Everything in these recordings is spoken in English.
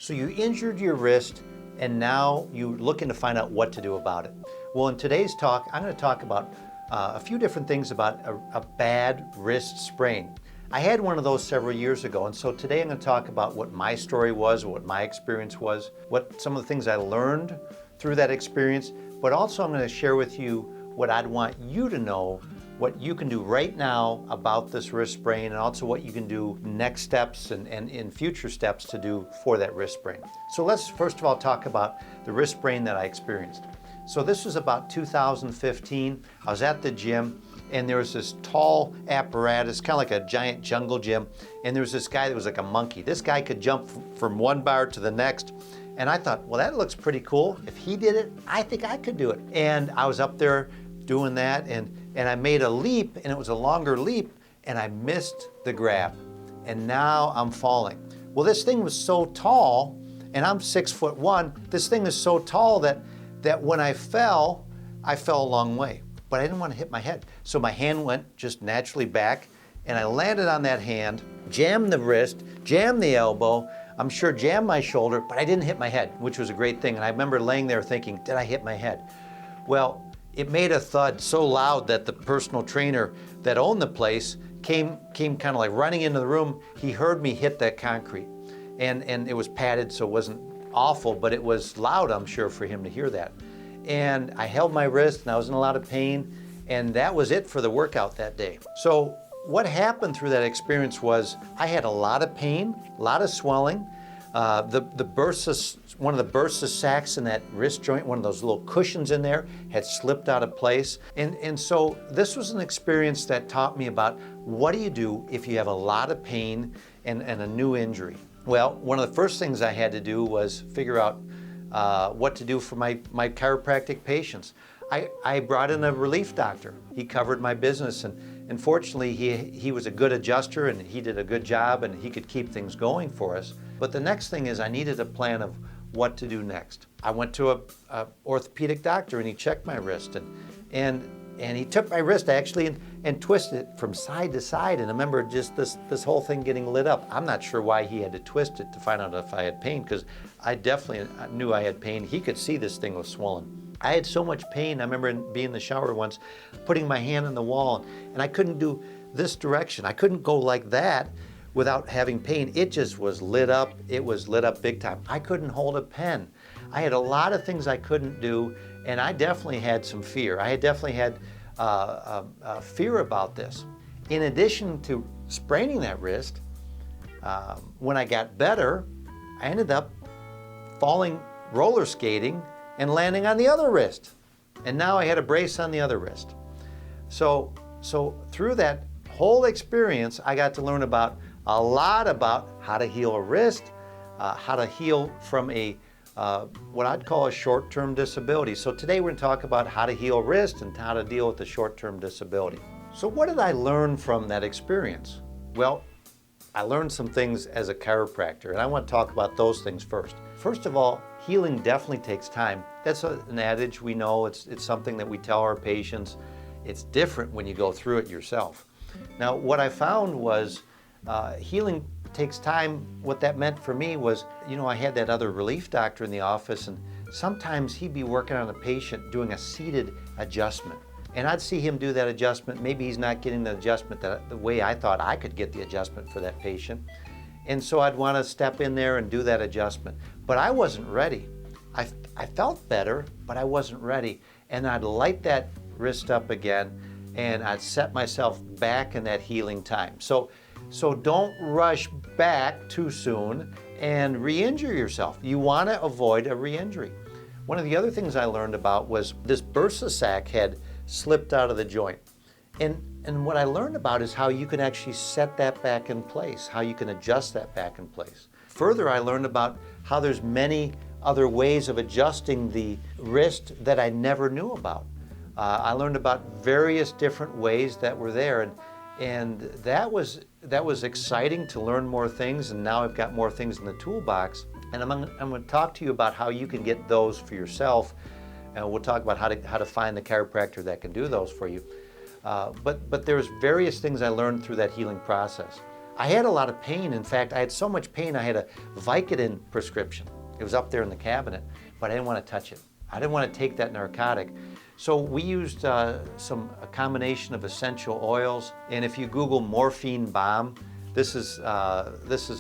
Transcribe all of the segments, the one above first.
So you injured your wrist and now you're looking to find out what to do about it. Well, in today's talk, I'm going to talk about a few different things about a bad wrist sprain. I had one of those several years ago, and so today I'm going to talk about what my story was, what my experience was, what some of the things I learned through that experience, but also I'm going to share with you what I'd want you to know, what you can do right now about this wrist sprain, and also what you can do next steps and in future steps to do for that wrist sprain. So let's first of all talk about the wrist sprain that I experienced. So this was about 2015. I was at the gym and there was this tall apparatus, kind of like a giant jungle gym, and there was this guy that was like a monkey. This guy could jump from one bar to the next. And I thought, well, that looks pretty cool. If he did it, I think I could do it. And I was up there doing that, and I made a leap, and it was a longer leap, and I missed the grab. And now I'm falling. Well, this thing was so tall, and I'm 6'1". This thing is so tall that when I fell a long way. But I didn't want to hit my head. So my hand went just naturally back, and I landed on that hand, jammed the wrist, jammed the elbow, I'm sure jammed my shoulder, but I didn't hit my head, which was a great thing. And I remember laying there thinking, did I hit my head? Well, it made a thud so loud that the personal trainer that owned the place came kind of like running into the room. He heard me hit that concrete. And it was padded, so it wasn't awful, but it was loud, I'm sure, for him to hear that. And I held my wrist, and I was in a lot of pain, and that was it for the workout that day. So what happened through that experience was I had a lot of pain, a lot of swelling. One of the bursa sacs in that wrist joint, one of those little cushions in there, had slipped out of place. And so this was an experience that taught me about what do you do if you have a lot of pain and a new injury. Well, one of the first things I had to do was figure out what to do for my chiropractic patients. I brought in a relief doctor. He covered my business, and fortunately he was a good adjuster and he did a good job and he could keep things going for us. But the next thing is I needed a plan of what to do next. I went to a orthopedic doctor and he checked my wrist and he took my wrist actually and twisted it from side to side, and I remember just this whole thing getting lit up. I'm not sure why he had to twist it to find out if I had pain, because I definitely knew I had pain. He could see this thing was swollen. I had so much pain. I remember being in the shower once, putting my hand on the wall, and I couldn't do this direction. I couldn't go like that without having pain. It just was lit up. It was lit up big time. I couldn't hold a pen. I had a lot of things I couldn't do, and I definitely had some fear. I had definitely had fear about this. In addition to spraining that wrist, when I got better, I ended up falling roller skating and landing on the other wrist. And now I had a brace on the other wrist. So through that whole experience, I got to learn a lot about how to heal a wrist, how to heal from what I'd call a short-term disability. So today we're going to talk about how to heal a wrist and how to deal with the short-term disability. So what did I learn from that experience? Well, I learned some things as a chiropractor, and I want to talk about those things first. First of all, healing definitely takes time. That's an adage we know. It's something that we tell our patients. It's different when you go through it yourself. Now, what I found was healing takes time. What that meant for me was, I had that other relief doctor in the office, and sometimes he'd be working on a patient doing a seated adjustment. And I'd see him do that adjustment. Maybe he's not getting the adjustment the way I thought I could get the adjustment for that patient. And so I'd want to step in there and do that adjustment. But I wasn't ready. I felt better, but I wasn't ready. And I'd light that wrist up again, and I'd set myself back in that healing time. So don't rush back too soon and re-injure yourself. You want to avoid a re-injury. One of the other things I learned about was this bursa sac had slipped out of the joint. And what I learned about is how you can actually set that back in place, how you can adjust that back in place. Further, I learned about how there's many other ways of adjusting the wrist that I never knew about. I learned about various different ways that were there, and that was exciting to learn more things, and now I've got more things in the toolbox. And I'm going to talk to you about how you can get those for yourself, and we'll talk about how to find the chiropractor that can do those for you. But there's various things I learned through that healing process. I had a lot of pain. In fact, I had so much pain, I had a Vicodin prescription. It was up there in the cabinet, but I didn't want to touch it. I didn't want to take that narcotic. So we used a combination of essential oils, and if you Google morphine balm, this is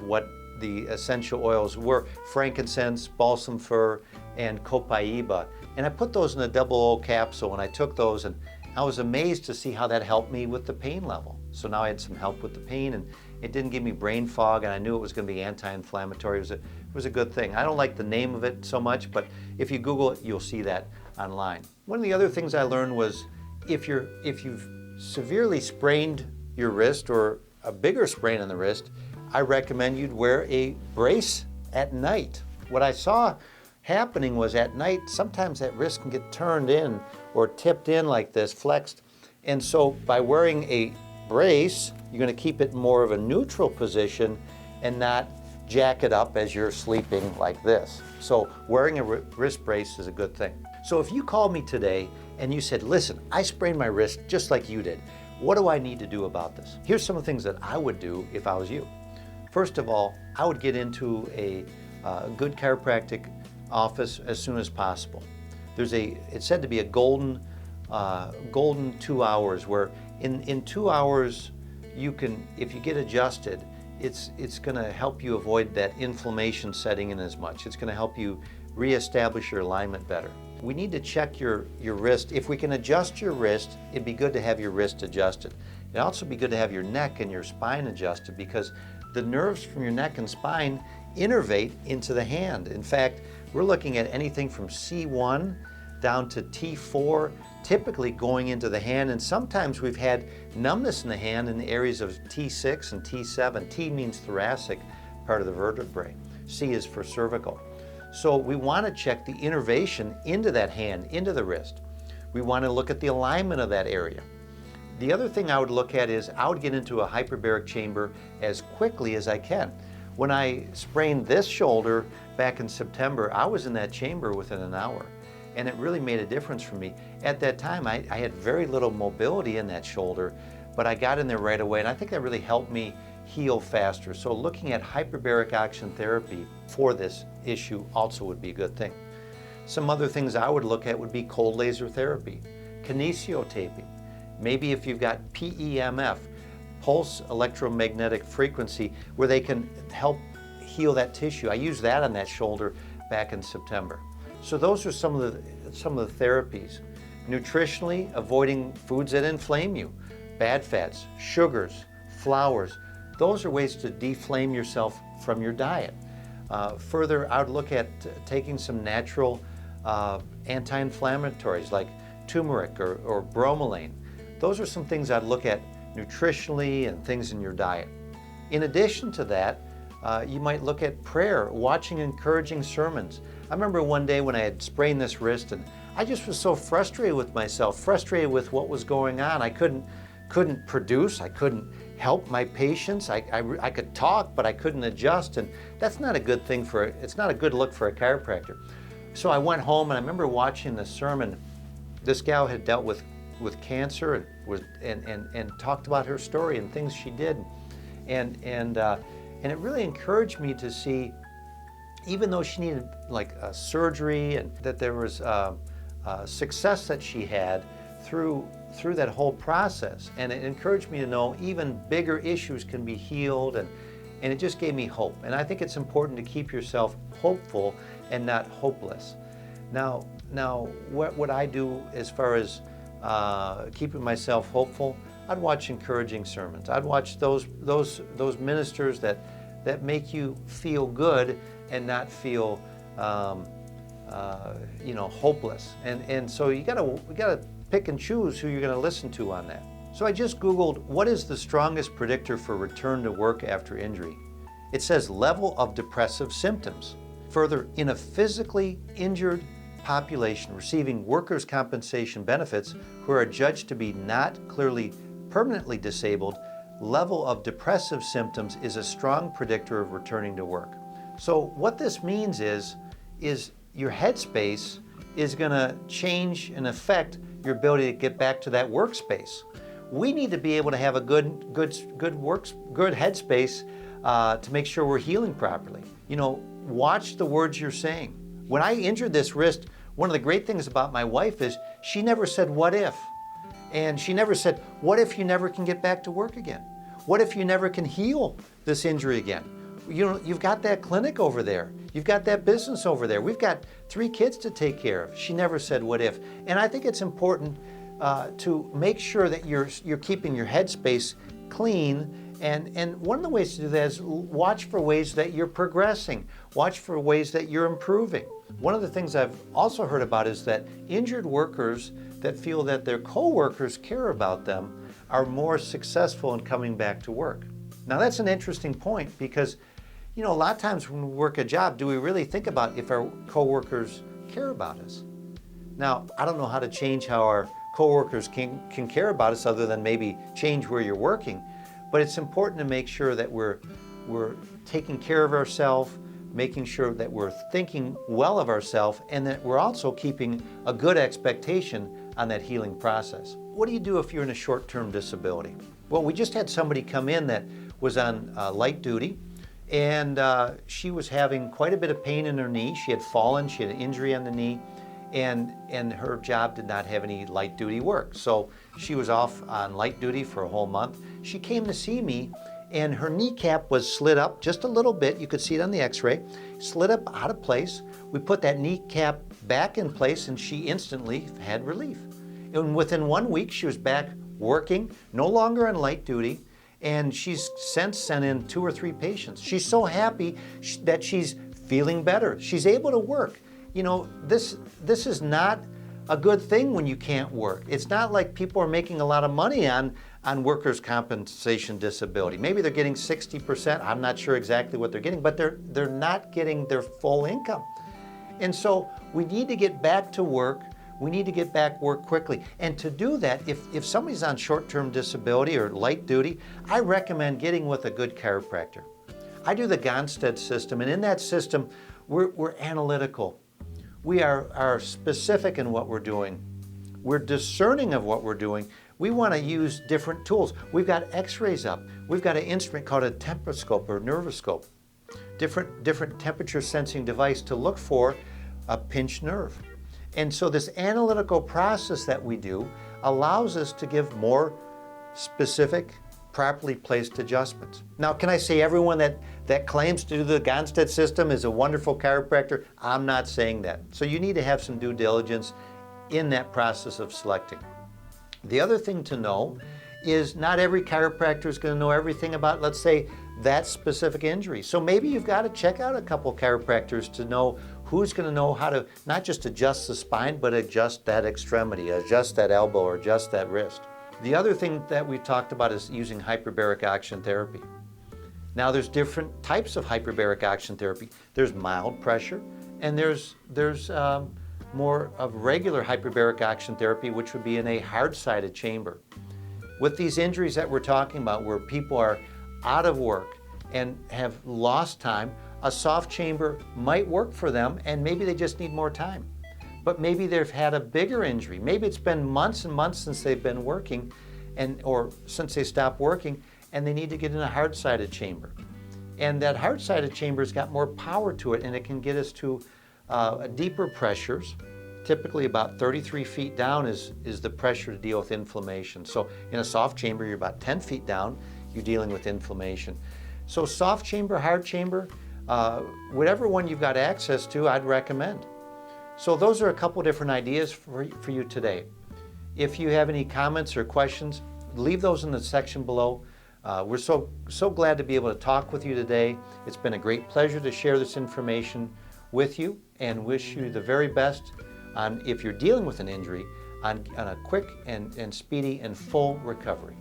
what the essential oils were: frankincense, balsam fir, and copaiba. And I put those in a double O capsule, and I took those, and I was amazed to see how that helped me with the pain level. So now I had some help with the pain, and it didn't give me brain fog, and I knew it was going to be anti-inflammatory. It was a good thing. I don't like the name of it so much, but if you Google it, you'll see that online. One of the other things I learned was if you've severely sprained your wrist or a bigger sprain on the wrist, I recommend you'd wear a brace at night. What I saw happening was at night, sometimes that wrist can get turned in or tipped in like this, flexed. And so by wearing a brace, you're going to keep it more of a neutral position and not jack it up as you're sleeping like this. So wearing a wrist brace is a good thing. So if you called me today and you said, listen, I sprained my wrist just like you did, what do I need to do about this? Here's some of the things that I would do if I was you. First of all, I would get into a good chiropractic office as soon as possible. It's said to be a golden 2 hours, where in 2 hours you can, if you get adjusted, it's going to help you avoid that inflammation setting in as much. It's going to help you reestablish your alignment better. We need to check your wrist. If we can adjust your wrist, it'd be good to have your wrist adjusted. It'd also be good to have your neck and your spine adjusted, because the nerves from your neck and spine innervate into the hand. In fact, we're looking at anything from C1 down to T4, typically going into the hand, and sometimes we've had numbness in the hand in the areas of T6 and T7. T means thoracic part of the vertebrae. C is for cervical. So we want to check the innervation into that hand, into the wrist. We want to look at the alignment of that area. The other thing I would look at is I would get into a hyperbaric chamber as quickly as I can. When I sprained this shoulder back in September, I was in that chamber within an hour, and it really made a difference for me. At that time, I had very little mobility in that shoulder, but I got in there right away, and I think that really helped me heal faster. So looking at hyperbaric oxygen therapy for this issue also would be a good thing. Some other things I would look at would be cold laser therapy, kinesiotaping. Maybe if you've got PEMF, pulse electromagnetic frequency, where they can help heal that tissue. I used that on that shoulder back in September. So those are some of the therapies. Nutritionally, avoiding foods that inflame you, bad fats, sugars, flours. Those are ways to deflame yourself from your diet. Further, I would look at taking some natural anti-inflammatories like turmeric or bromelain. Those are some things I'd look at nutritionally and things in your diet. In addition to that, you might look at prayer, watching encouraging sermons. I remember one day when I had sprained this wrist, and I just was so frustrated with myself, frustrated with what was going on. I couldn't produce, I couldn't help my patients. I could talk, but I couldn't adjust, and that's not a good thing it's not a good look for a chiropractor. So I went home, and I remember watching the sermon. This gal had dealt with cancer and talked about her story and things she did, and it really encouraged me to see, even though she needed like a surgery, and that there was success that she had through that whole process, and it encouraged me to know even bigger issues can be healed, and it just gave me hope. And I think it's important to keep yourself hopeful and not hopeless. Now what would I do as far as keeping myself hopeful? I'd watch encouraging sermons. I'd watch those ministers that make you feel good and not feel hopeless. And so you gotta pick and choose who you're gonna listen to on that. So I just Googled, what is the strongest predictor for return to work after injury? It says level of depressive symptoms. Further, in a physically injured population receiving workers' compensation benefits who are judged to be not clearly permanently disabled, level of depressive symptoms is a strong predictor of returning to work. So what this means is your headspace is going to change and affect your ability to get back to that workspace. we need to be able to have a good headspace to make sure we're healing properly. You know, watch the words you're saying. When I injured this wrist, one of the great things about my wife is she never said, "What if?" And she never said, "What if you never can get back to work again? What if you never can heal this injury again? You know, you've got that clinic over there. You've got that business over there. We've got 3 kids to take care of." She never said, "What if?" And I think it's important to make sure that you're keeping your headspace clean. And one of the ways to do that is watch for ways that you're progressing. Watch for ways that you're improving. One of the things I've also heard about is that injured workers that feel that their coworkers care about them are more successful in coming back to work. Now that's an interesting point because, you know, a lot of times when we work a job, do we really think about if our coworkers care about us? Now, I don't know how to change how our coworkers can care about us other than maybe change where you're working, but it's important to make sure that we're taking care of ourselves, making sure that we're thinking well of ourselves, and that we're also keeping a good expectation on that healing process. What do you do if you're in a short-term disability? Well, we just had somebody come in that was on light duty, and she was having quite a bit of pain in her knee. She had fallen, she had an injury on the knee, and her job did not have any light duty work. So she was off on light duty for a whole month. She came to see me, and her kneecap was slid up just a little bit. You could see it on the x-ray, slid up out of place. We put that kneecap back in place, and she instantly had relief. And within 1 week, she was back working, no longer on light duty, and she's since sent in 2 or 3 patients. She's so happy that she's feeling better. She's able to work. You know, this is not a good thing when you can't work. It's not like people are making a lot of money on workers' compensation disability. Maybe they're getting 60%. I'm not sure exactly what they're getting, but they're not getting their full income. And so we need to get back to work. We need to get back work quickly. And to do that, if somebody's on short-term disability or light duty, I recommend getting with a good chiropractor. I do the Gonstead system, and in that system, we're analytical. We are specific in what we're doing. We're discerning of what we're doing. We want to use different tools. We've got x-rays up. We've got an instrument called a temposcope or nervoscope, different temperature sensing device to look for a pinched nerve. And so this analytical process that we do allows us to give more specific, properly placed adjustments. Now, can I say everyone that claims to do the Gonstead system is a wonderful chiropractor? I'm not saying that. So you need to have some due diligence in that process of selecting. The other thing to know is not every chiropractor is going to know everything about, let's say, that specific injury. So maybe you've got to check out a couple chiropractors to know who's going to know how to not just adjust the spine, but adjust that extremity, adjust that elbow, or adjust that wrist. The other thing that we talked about is using hyperbaric oxygen therapy. Now there's different types of hyperbaric oxygen therapy. There's mild pressure, and there's more of regular hyperbaric oxygen therapy, which would be in a hard-sided chamber. With these injuries that we're talking about, where people are out of work and have lost time, a soft chamber might work for them, and maybe they just need more time. But maybe they've had a bigger injury. Maybe it's been months and months since they've been working, or since they stopped working, and they need to get in a hard-sided chamber. And that hard-sided chamber's got more power to it, and it can get us to deeper pressures. Typically about 33 feet down is the pressure to deal with inflammation. So in a soft chamber, you're about 10 feet down, you're dealing with inflammation. So soft chamber, hard chamber, whatever one you've got access to, I'd recommend. So those are a couple different ideas for you today. If you have any comments or questions, leave those in the section below. We're so glad to be able to talk with you today. It's been a great pleasure to share this information with you, and wish you the very best on, if you're dealing with an injury, on a quick and speedy and full recovery.